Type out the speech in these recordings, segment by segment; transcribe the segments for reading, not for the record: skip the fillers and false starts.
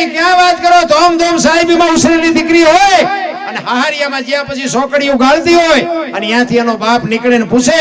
ઈ ક્યાં વાત કરો? ધોમ સાહેબીમાં ઉછરેલી દીકરી હોય અને હાહરિયામાં જ્યાં પછી સોકડીઓ ગાળતી હોય અને ત્યાંથી એનો બાપ નીકળે ને પૂછે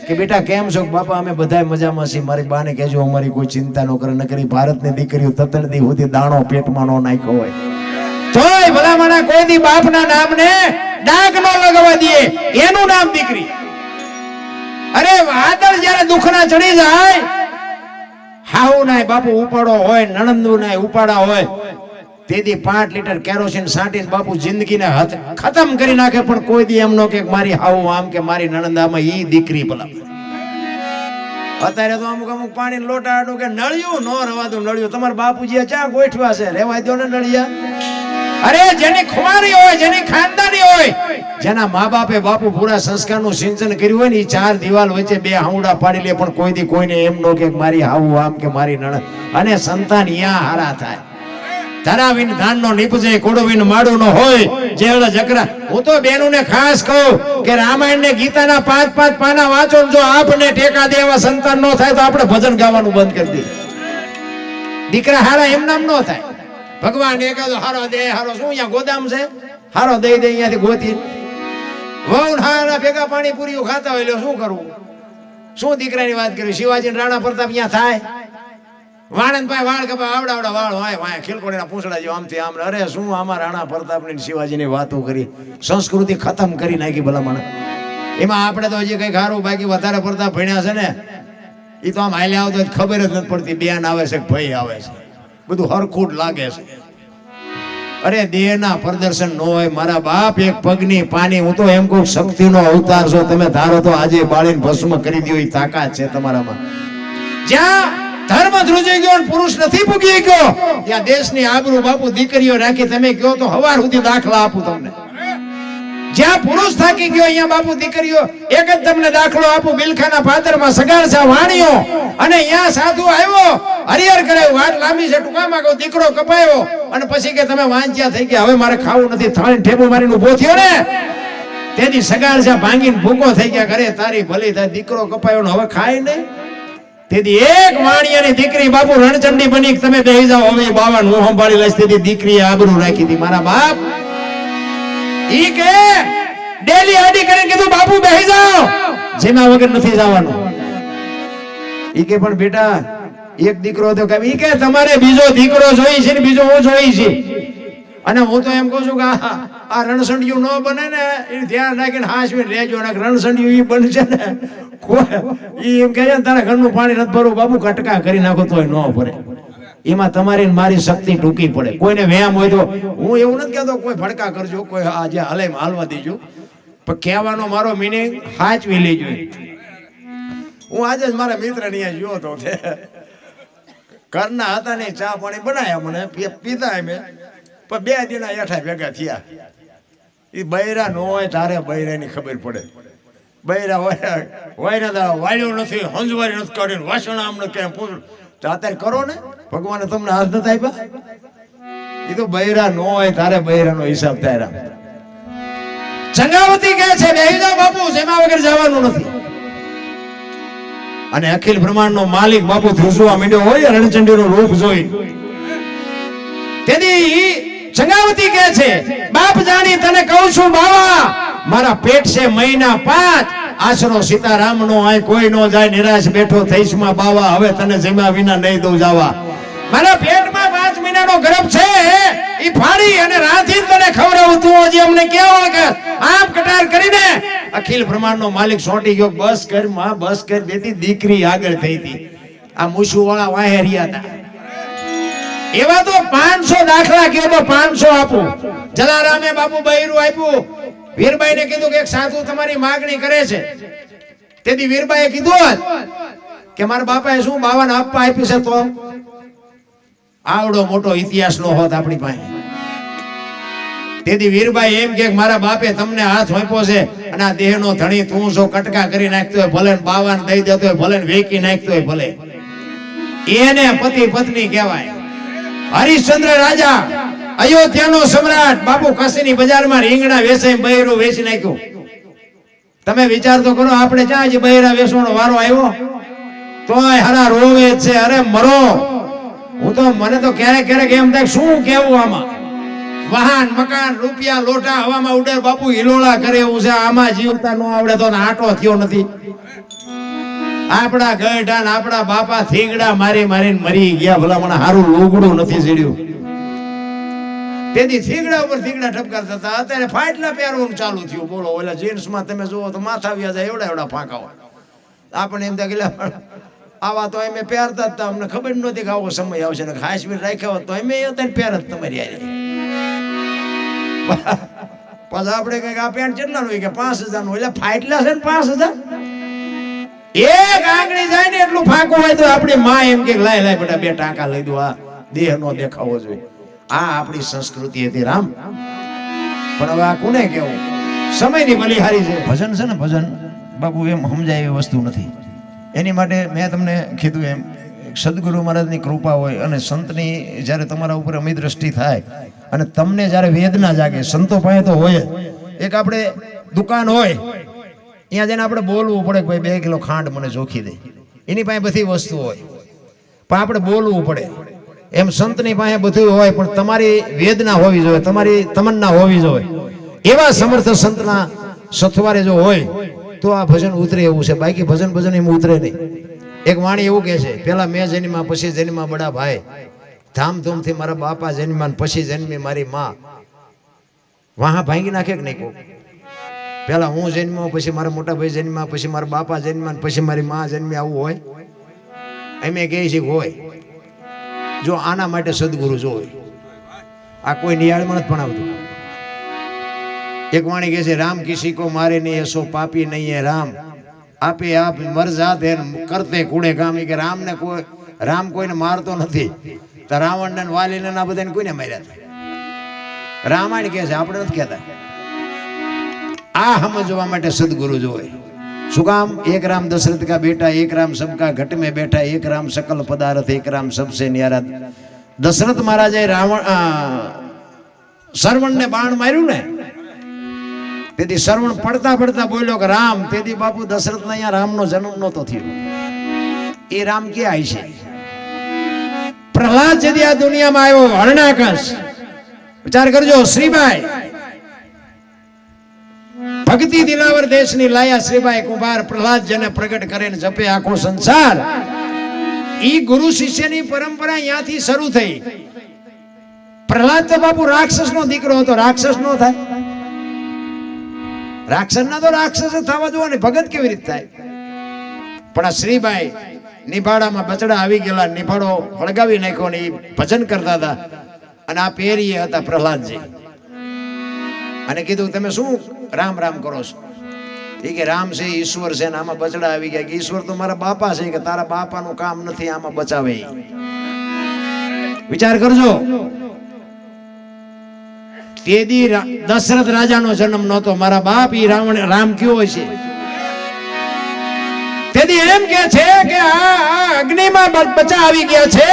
કે બેટા કેમ છો? બાપા અમે બધાય મજામાં છીએ. મારી બાને કહેજો અમારી કોઈ ચિંતા ન કરે, નકરી ભારતની દીકરીઓ તતડતી સુધી દાણો પેટમાં નો નાખ્યો હોય તોય ભલામણા કોઈ દી બાપના નામને ડાઘ નો લગાવવા દે. એનું નામ દીકરી. અરે વાદળ જ્યારે દુખના ચડી જાય, હાઉ નાય બાપુ ઉપાડો હોય, નણંદુ નાય ઉપાડા હોય, તેથી 5 લીટર કેરોસીન છાંટીને બાપુ જિંદગીને ખતમ કરી નાખે, પણ કોઈ દી એમ નો કે મારી હાઉ આમ કે મારી નણંદામાં ઈ દીકરી ભલા. અત્યારે તો અમુક પાણી લોટા આડું કે નળિયું નો રવાતું. નળિયું તમારા બાપુજી ચા ગોઠવા છે, રેવા દો ને નળિયા. અરે જેની ખુમારી હોય, જેની ખાનદાની હોય, જેના મા બાપે બાપુ પૂરા સંસ્કારનું સિંચન કર્યું હોય ને, એ 4 દિવાલ વચ્ચે 2 હાઉડા પાડી લે, પણ કોઈ દી કોઈને એમ નો કે મારી હાઉ આમ કે મારી નણંદ. અને સંતાન યા હારા થાય. ધરાવીને ધાન નો નીપજે, કોડવીને માડું નો હોય, જેળ જકરા. હું તો બેનું ને ખાસ કહું કે રામાયણ ને ગીતાના 5-5 પાના વાંચો. જો આપને ટેકા દેવા સંતાન નો થાય તો આપણે ભજન ગાવાનું બંધ કરી દઈએ. દીકરા હારા એમ નામ નો થાય. ભગવાન એકાદો હારો દે, હારો શું અહીંયા ગોદામ છે, હારો દઈ દે અહીંયાથી ગોતી. વહુ હારા ભેગા પાણી પૂરીઓ ખાતા હોય એટલે શું કરવું? શું દીકરાની વાત કરવી? શિવાજી રાણા પ્રતાપ અહીંયા થાય? વાણંદ ભાઈ વાળ કપા આવડા વાળ હોય, વાય ખીલકોડીના પૂંછડા જો આમથી આમ. અરે શું આમાં રાણા પ્રતાપની શિવાજીની વાતો કરી, સંસ્કૃતિ ખતમ કરી નાખી ભલામણ. એમાં આપણે તો હજી કઈ ખારું બાકી વધારે પડતા ભણ્યા છે ને, એ તો આમ હાલ્યા આવતો ખબર જ નથી પડતી. બેન આવે છે કે ભાઈ આવે છે, બધું હરખુટ લાગે છે. અરે દેહના પ્રદર્શન ન હોય મારા બાપ. એક પગની પાની. હું તો એમ કહું શક્તિનો અવતાર છો તમે. ધારો તો આજે બાળીને ભસ્મ કરી દો, એ તાકાત છે તમારામાં. જ્યાં ધર્મ ધ્રુજી ગયો, પુરુષ નથી પૂગી ગયો, ત્યાં દેશની આબરૂ બાપુ દીકરીઓ રાખી. તમે કહો તો હવાર સુધી દાખલા આપું તમને. જ્યાં પુરુષ થાકી ગયો, અહીંયા બાપુ દીકરીઓ. એક જ તમને દાખલો આપું. બિલખાના પાદરમાં સગાડસા વાણીઓ, અને અહીંયા સાધુ આવ્યો, હરિહર કરાયું, વાત લાંબી છે ટૂંકામાં કહું. દીકરો કપાયો અને પછી કે તમે વાંચ્યા થઈ ગયા, હવે મારે ખાવું નથી. થાળી ઠેબુ મારીને ઉભો થયો ને, તેથી સગાડસા ભાંગીને ભૂકો થઈ ગયા. ઘરે તારી ભલી થાય, દીકરો કપાયો ને હવે ખાય નહીં. તેથી એક વાણિયાની દીકરી બાપુ રણચંડી બની. તમે બેહી જાઓ, હવે બાવા હું સંભાળી લઈશ. તેથી દીકરીએ આબરૂ રાખી હતી. મારા બાપ ઈ કે ડેલી આડી કરીને કીધું બાપુ બેહી જાઓ, જેના વગર નથી જવાનું. ઈ કે પણ બેટા એક દીકરો તો કે ઈ કે તમારે બીજો દીકરો જોઈ છે ને બીજો હું જોઈ છે. અને હું તો એમ કહું છું કે આ રણસંડિયું ન બને ને એ ધ્યાન રાખીને હાસવીને રહેજો. ને રણસંડિયું ઈ બનશે ને ઈ એમ કહે છે તારા ઘરનું પાણી નથી ભરવું બાપુ, કટકા કરી નાખો તોય ન ભરે. એમાં તમારી મારી શક્તિ ટૂંકી પડે. કોઈને વ્યાયામ હોય તો હું એવું નથી કહેતો કોઈ ભડકા કરજો, કોઈ આજે હલે હાલવા દેજો, પણ કહેવાનો મારો મિનિંગ સાચવી લેજો. હું આજે જ મારા મિત્ર ને અહીંયા ગયો હતો, ઘરના હતા ને ચા પાણી બનાવ્યા મને પીતા મેં, પણ 2 દિના હેઠા ભેગા થયા. એ બૈરા ન હોય તારે બૈરાની ખબર પડે. બૈરા હોય ને વાળ્યો નથી, હંજવારી નથી કાઢીને વાસણ આમ કેમ પૂછ તો અત્યારે કરો ને, ભગવાને તમને હાથ નથી આપ્યા. એ તો બૈરા ન હોય તારે બૈરાનો હિસાબ થાય. ચંગાવતી કહે છે બેહી જાઓ બાપુ, જેમાં વગર જવાનું નથી. અને અખિલ બ્રહ્માંડનો માલિક બાપુ ધ્રુસવા માંડ્યો હોય રણચંડીનું રૂપ જોઈ. તેથી ચંગાવતી કહે છે બાપ જાણી તને કહું છું બાવા, મારા પેટ છે મહિના 5, આશરો સીતારામ નો આય કોઈ નો જાય. નિરાશ બેઠો થઈશ માં બાવા, હવે તને જમ્યા વિના નહીં દઉં જાવા. મારા પેટમાં 5 મહિનાનો ગર્ભ છે, ઈ ફાડી અને રાંધી તને ખવડાવું. તું હજી અમને કેવળ કે આમ કટાર કરીને અખિલ બ્રહ્માંડનો માલિક સોટી ગયો. બસ કર માં, બસ કર દેતી. દીકરી આગળ થઈ હતી. આ મુસુ વાળા વાહેરિયા હતા. એવા તો 500 દાખલા કયો તો 500 આપું. જલારામે બાપુ બૈરું આપ્યું. વીરબાઈ ને કીધું કે એક સાધુ તમારી માંગણી કરે છે. તેથી વીરબાઈએ કીધું કે મારા બાપાએ શું બાવાને આપવા આપ્યું છે, તો આવડો મોટો ઇતિહાસ નો હોત આપણી પાસે. તેથી વીરબાઈ એમ કે મારા બાપે તમને હાથ આપ્યો છે અને આ દેહનો ધણી તું છો, કટકા કરી નાખતો હોય ભલે, બાવાને દઈ દેતો હોય ભલે, વેકી નાખતો હોય ભલે. એને પતિ પત્ની કહેવાય. હરિશ્ચંદ્ર રાજા, અયોધ્યાનો સમ્રાટ, બાપુ કાશીની બજારમાં રીંગણા વેચાઈ બૈરું વેચી નાખ્યું. તમે વિચાર તો કરો, આપણે ક્યાં હજી બૈરા વેચવાનો વારો આવ્યો? તોય હરા રોવે છે. અરે મરો હું તો મને તો ક્યારેક ક્યારેક એમ થાય શું કેવું આમાં. વાહન મકાન રૂપિયા લોટા હવામાં ઉડે, બાપુ હિલોળા કરે એવું છે. આમાં જીવતા ન આવડે તો આટો થયો નથી. આપણા ગઢા ને આપણા બાપા થીગડા મારી મારીને મરી ગયા. ભલા મને હારું લુગડું નથી સીડ્યું. તેથી થીગડા ઉપર થીગડા ઠપકારતા હતા. અત્યારે ફાટલા પહેરવાનું ચાલુ થયું. બોલો ઓલા જીન્સ માં તમે જુઓ તો માથા વ્યા જાય એવડા એવડા ફાંકા હોય. આપણે એમ થાય કે આવા તો અમે પહેરતા હતા, અમને ખબર નહોતી કે આવો સમય આવશે ને કાશ્મીર રાખ્યા હોત તો અમે અત્યારે પહેરત તમારી યારે. પછી આપણે કઈક આ પેન્ટ કેટલા નું કે 5000 નું, એટલે ફાટલા છે ને 5000. એક આંગળી જાય ને એટલું ફાંકું હોય તો આપણી માં એમ કે લાય લાય બેટા 2 ટાંકા લઈ દો, આ દેહ નો દેખાવો જોઈએ. આ આપણી સંસ્કૃતિ હતી રામ. પણ હવે આ કોને કેવું, સમયની બલિહારી છે. ભજન છે ને ભજન બાપુ એમ સમજાય એવી વસ્તુ નથી. એની માટે મેં તમને કીધું એમ સદગુરુ મહારાજની કૃપા હોય અને સંતની જ્યારે તમારા ઉપર અમી દ્રષ્ટિ થાય અને તમને જ્યારે વેદના જાગે, સંતો પાસે તો હોય જ. એક આપણે દુકાન હોય ત્યાં જઈને આપણે બોલવું પડે કે ભાઈ 2 કિલો ખાંડ મને જોખી દે. એની પાસે બધી વસ્તુ હોય પણ આપણે બોલવું પડે. એમ સંતની પાસે બધું હોય પણ તમારી વેદના હોવી જોઈએ, તમારી તમન્ના હોવી જોઈએ. એવા સમર્થ સંતના સથવારે જો હોય તો આ ભજન ઉતરે એવું છે. બાકી ભજન એમ ઉતરે નહીં. એક વાણી એવું કહે છે, પેલા મેં જન્મ્યા પછી જન્મ્યા બડા ભાઈ, ધામધૂમથી મારા બાપા જન્મ્યા પછી જન્મી મારી માં. વાહ ભાંગી નાખે કે નહીં? પેલા હું જન્મ્યો પછી મારા મોટા ભાઈ જન્મ્યા પછી મારા બાપા જન્મ્યા પછી મારી માં જન્મી, આવું હોય? અમે કહે છે હોય. જો આના માટે સદગુરુ જો હોય, આ કોઈ નિયાળમાં નથી ભણાવતું. એક વાણી કહે છે, રામ કિસી કો મારે નહીં એસો પાપી નહીં હે રામ, આપે આપ મર જાતે કરતે કુડે કામ. કે રામ કોઈને મારતો નથી. તો રાવણ ને વાલી ને આ બધાને કોઈને માર્યા હતા? રામાયણ કહે છે, આપણે નથી કહેતા. આ સમજવા માટે સદગુરુ જોવે. શું કામ? એક રામ દશરથ કા બેટા, એક રામ સબકા ઘટ में बैठा, एक राम सकल पदार्थ, एक राम सबसे न्यारा. દશરથ મહારાજે શ્રવણ ને બાણ માર્યું ને, તેથી શ્રવણ પડતા પડતા બોલ્યો કે રામ. તેથી બાપુ દશરથ ને અહીંયા રામનો જન્મ નહોતો થયો. એ રામ ક્યાં છે? પ્રહલાદ જેથી આ દુનિયામાં આવ્યો, હરણાકશ. વિચાર કરજો શ્રીબાઈ, ભક્તિ દિલાવર દેશની લાયા શ્રીબાઈ કુંભાર, પ્રહલાદ જેને પ્રગટ કરે ને જપે આખો સંસાર. ઈ ગુરુ શિષ્યની પરંપરા અહીંયાથી શરૂ થઈ. પ્રહલાદ તો બાપુ રાક્ષસ નો દીકરો હતો. રાક્ષસ નો થાય? રાક્ષસ ના તો રાક્ષસ થવા દો ને, ભગત કેવી રીતે થાય? પણ આ શ્રીબાઈ નિભાડામાં બચડા આવી ગયેલા, નિભાડો વળગાવી નાખ્યો ને ભજન કરતા હતા. અને આ પેરીએ હતા પ્રહલાદજી. અને કીધું તમે શું રામ રામ કરો છો? એ કે રામ છે ઈશ્વર છે. ને આમાં બચડા આવી ગયા કે ઈશ્વર તો મારા બાપા છે. કે તારા બાપાનું કામ નથી આમાં બચાવે. વિચાર કરજો, તેદી દશરથ રાજાનો જન્મ નહોતો. મારા બાપ ઈ રામ કયો હોય છે? તેદી એમ કે છે કે આ અગ્નિમાં બચા આવી ગયા છે.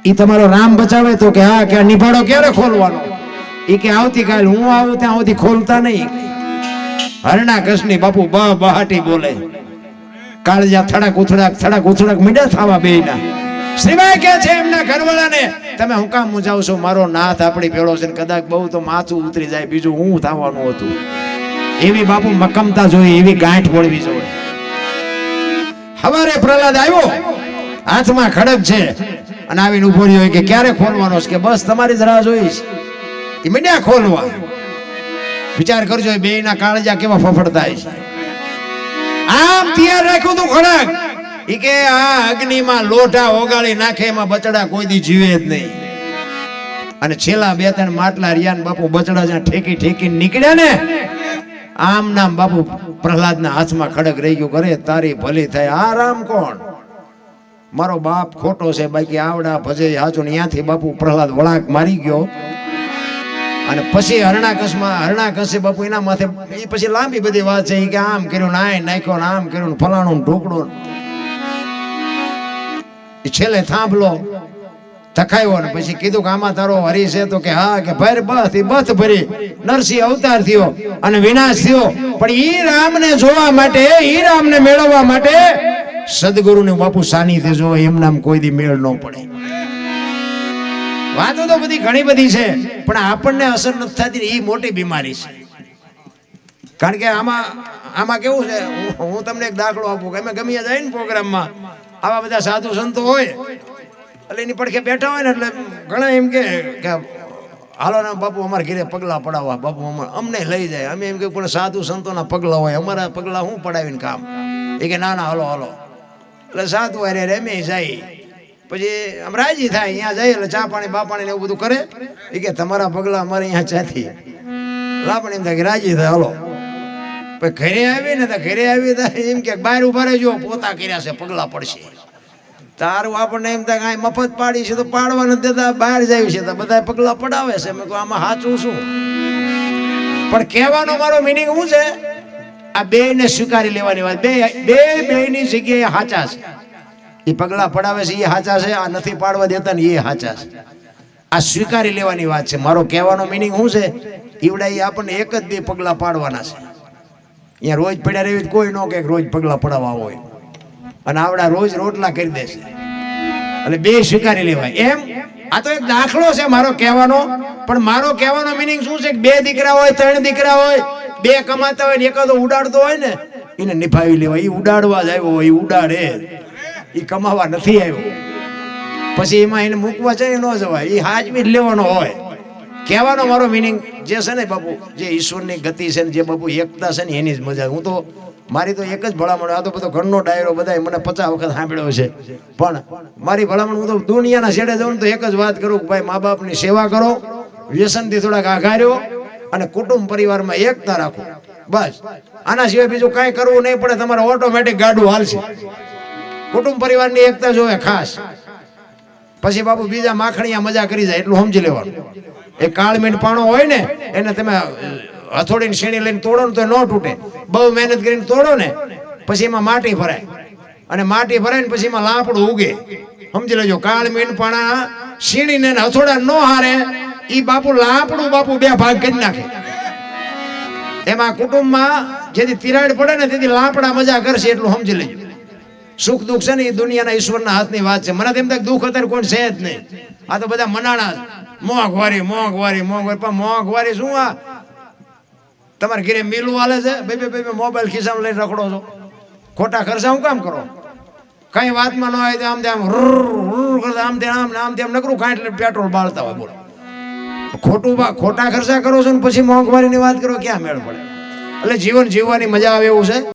ઈ તમારો રામ બચાવે તો કે હા. કે નિભાડો ક્યારે ખોલવાનો? ઈ કે આવતીકાલ હું આવું ત્યાં સુધી ખોલતા નહીં. હરણાકશની બાપુ બહાટી બોલે, કાળજા થડાક ઉથડાક મીડા થવા બેયના. શ્રીબાઈ કે છે એમના ઘરવાળાને, તમે હું કામ મુંજાવ છો? મારો નાથ આપણી ભેળો છે, કદાચ બહુ તો માથું ઉતરી જાય, બીજું હું થવાનું હતું. એવી બાપુ મક્કમતા જોઈએ, એવી ગાંઠ બોલવી જોઈએ. હવારે પ્રહલાદ આવ્યો, હાથમાં ખડક છે અને આવીને ઉભો રહ્યો કે ક્યારે ખોલવાનો છે? કે બસ તમારી જ રાહ જોઈશ. એ મીડિયા ખોલવા. વિચાર કરજો બે ના કાળજા કેવા ફફડતા છે. આમ તૈયાર રાખ્યું તું ખડક. ઈ કે આ અગ્નિમાં લોઢા ઓગાળી નાખે, એમાં બચડા કોઈ દી જીવે જ નહીં. અને છેલ્લા 2-3 માટલા રિયાન બાપુ બચડા જ્યાં ઠેકી નીકળ્યા ને, આમ નામ બાપુ પ્રહલાદના હાથમાં ખડક રહી ગયું. કરે તારી ભલી થાય. આ રામ કોણ? મારો બાપ ખોટો છે, બાકી આવડા ભજે હાચું. ત્યાંથી બાપુ પ્રહલાદ વળાક મારી ગયો. અને પછી હરણાકશે બાપુ એના માથે એ પછી લાંબી બધી વાત છે કે આમ કર્યું, નાય નાખ્યો, આમ કર્યું, ફલાણું ઢોકળું. છેલ્લે થાંભલો તખાયો ને પછી કીધું કે આમાં તારો હરી છે? તો કે હા. કે ભર બથ ભરી નરસિંહ અવતાર થયો અને વિનાશ થયો. પણ ઈ રામને જોવા માટે, ઈ રામને મેળવવા માટે સદગુરુને બાપુ સાનિધ્ય જોવે. એમ નામ કોઈ દી મેળ ન પડે. વાતો તો બધી ઘણી બધી છે, પણ આપણને અસર નથી થતી, એ મોટી બીમારી છે. કારણ કે આમાં કેવું છે, હું તમને એક દાખલો આપું કે અમે ગમે જાય ને પ્રોગ્રામમાં, આવા બધા સાધુ સંતો હોય એટલે એની પડખે બેઠા હોય ને, એટલે ઘણા એમ કે હાલો ને બાપુ અમારા ઘરે પગલા પડાવવા, બાપુ અમને લઈ જાય. અમે એમ કે પણ સાધુ સંતોના પગલા હોય, અમારા પગલા હું પડાવીને કામ? એ કે ના ના હાલો હાલો. એટલે સાધુ અરે અમે જાય, પછી આમ રાજી થાય, અહીંયા જાય એટલે ચા પાણી બા પાણી ને એવું બધું કરે. એ કે તમારા પગલા અમારે અહીંયા ચાથી લાપણ એમ થાય કે રાજી થાય હાલો. પછી ઘરે આવી ને ઘરે આવી એમ કે બહાર ઉભા રહેજો, પોતા કર્યા છે પગલા પડશે. તારું આપણને એમ થાય કાંઈ મફત પાડી છે તો પાડવા નથી દેતા, બહાર જાય છે તો બધા પગલા પડાવે છે. મેં કહું આમાં સાચું શું? પણ કહેવાનો મારો મિનિંગ શું છે, આ બે ને સ્વીકારી લેવાની વાત. બે ની જગ્યાએ સાચા છે. એ પગલા પડાવે છે એ સાચા છે, આ નથી પાડવા દેતા ને એ સાચા છે. આ સ્વીકારી લેવાની વાત છે. મારો કહેવાનો મિનિંગ શું છે, ઈવડા એ આપણને એક જ બે પગલા પાડવાના છે. અહીંયા રોજ પડ્યા રહેવી કોઈ ન કે રોજ પગલા પડાવવા હોય, અને આવડા રોજ રોટલા કરી દેશે, એટલે બે સ્વીકારી લેવાય એમ. આ તો એક દાખલો છે મારો કહેવાનો. પણ મારો કહેવાનો મિનિંગ શું છે કે બે દીકરા હોય, ત્રણ દીકરા હોય, બે કમાતા હોય ને એકાદો ઉડાડતો હોય ને, એને નિભાવી લેવાય. એ ઉડાડવા જ આવ્યો હોય, એ ઉડાડે, એ કમાવા નથી આવ્યો. પછી એમાં એને મૂકવા જાય ન જવાય, એ હાજવી જ લેવાનો હોય. કહેવાનો મારો મિનિંગ જે છે ને બાપુ, જે ઈશ્વરની ગતિ છે ને જે બાપુ એકતા છે ને એની જ મજા. હું તો મારી તો એક જ ભલામણ, આ તો બધો ઘરનો ડાયરો બધા મને 50 વખત સાંભળ્યો છે, પણ મારી ભલામણ હું તો દુનિયાના છેડે જાઉં તો એક જ વાત કરું કે ભાઈ મા બાપની સેવા કરો, વ્યસનથી થોડાક આઘાર્યો, અને કુટુંબ પરિવારમાં એકતા રાખો. બસ આના સિવાય બીજું કાંઈ કરવું નહીં પડે, તમારે ઓટોમેટિક ગાડું હાલશે. કુટુંબ પરિવારની એકતા જોવે ખાસ. પછી બાપુ બીજા માખણીયા મજા કરી જાય એટલું સમજી લેવાનું. એ કાળમીન પાણો હોય ને એને તમે હથોડીને શેણી લઈને તોડો ને તો ન તૂટે. બહુ મહેનત કરીને તોડો ને પછી એમાં માટી ભરાય, અને માટી ભરાય ને પછી એમાં લાપડું ઉગે. સમજી લેજો, કાળમીન પાણા શીણીને હથોડા ન હારે, ઈ બાપુ લાપડું બાપુ બે ભાગ કરી નાખે. એમાં કુટુંબમાં જેથી તિરાડ પડે ને તેથી લાપડા મજા કરશે એટલું સમજી લેજો. સુખ દુઃખ છે ને એ દુનિયાના ઈશ્વરના હાથની વાત છે. મને તેમ થાય દુઃખ અત્યારે કોઈ છે જ નહીં. આ તો બધા મનાણા મોંઘવારી મોંઘવારી મોંઘવારી. પણ મોંઘવારી શું, આ તમારે ઘરે મિલું હાલે છે, બે મોબાઈલ ખિસ્સામાં લઈને રખડો છો, ખોટા ખર્ચા હું કામ કરો? કઈ વાતમાં ન આવે તો આમ તેમ કરતા આમ તેમ નકરું કાંઈ એટલે પેટ્રોલ બાળતા હોય. બોલો ખોટા ખર્ચા કરો છો ને પછી મોંઘવારીની વાત કરો, ક્યાં મેળ પડે? એટલે જીવન જીવવાની મજા આવે એવું છે.